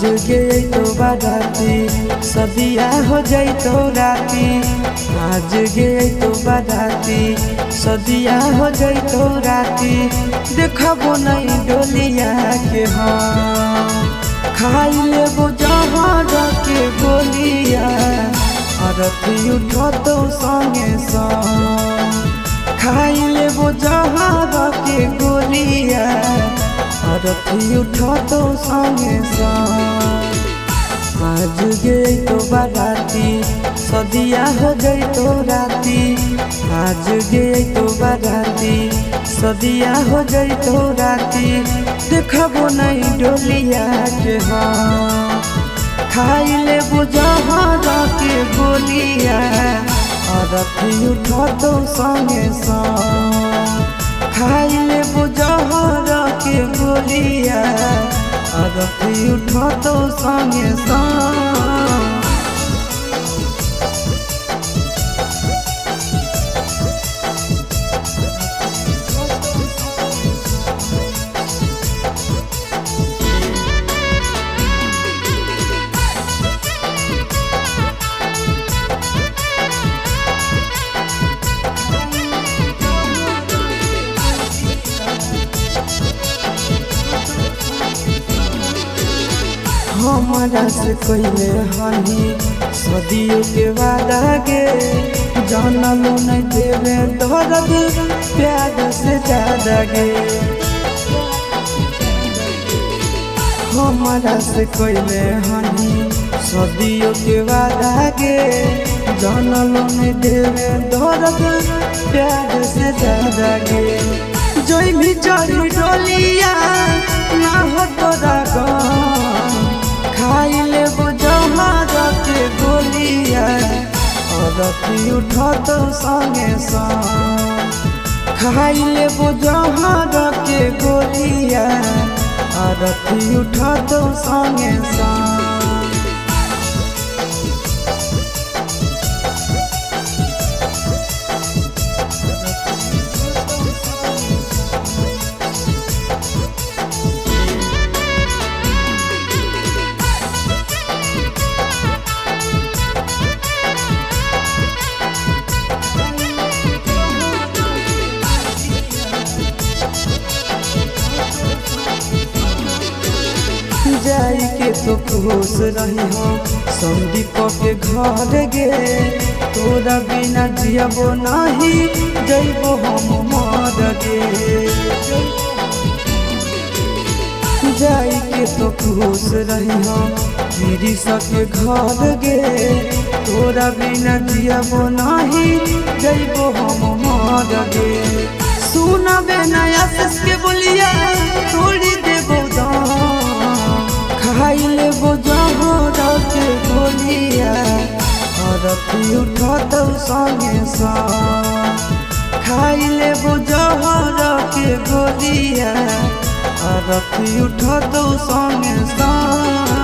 गए तो बाराती सदिया हो जाई तो राती। आज गए तो बाराती सदिया हो जाई तो राती। देखबो नहीं डोलिया के हम खाई लेबो जहर के गोलिया। अरथी उठो तो संगे संग खाई लेबो जहर के गोलिया। अरथी उठो तो संगे संग आज गई तो बाराती सदिया हो गई तो राती। आज गई तो बाराती सदिया हो गई तो राती। देखबो नहीं डोलिया के हम खाई लेबो जहर के गोलिया। अरथी उठो तो संगे संग खाई लेबो जहर के गोलिया। अरथी उठो तो संगे संग हमारा से कोइले हनी सदियों के वादा गे। जानलो नहीं देवे दर्द प्यार से ज्यादा गे। हमारा से कोइले हनी सदियों के वादा गे। जानलो नहीं देवे दर्द प्यार से ज्यादा गे। जोई भी चढ़ी डोलिया ना हो तोरा गम खाई लेबो जहर के गोलिया। अरथी उठो तो संगे संग खाई लेबो जहर के गोलिया। अरथी उठो तो संगे संग जाई के तो खुश रही हो संदीप के घर गे। तोरा बिना जियबो नहीं जइबो हम मर गे। जाई के तो खुश रही हो गिरी सके घर गे। तोरा बिना जियबो नहीं जइबो हम मर गे। सुनबे नया सस के बोलिया तोड़ी देबो दाम खाई लेबो जहर के गोलिया। अरथी उठो तो संगे संग खाई लेबो जहर के गोलिया। अरथी उठो तो संगे संग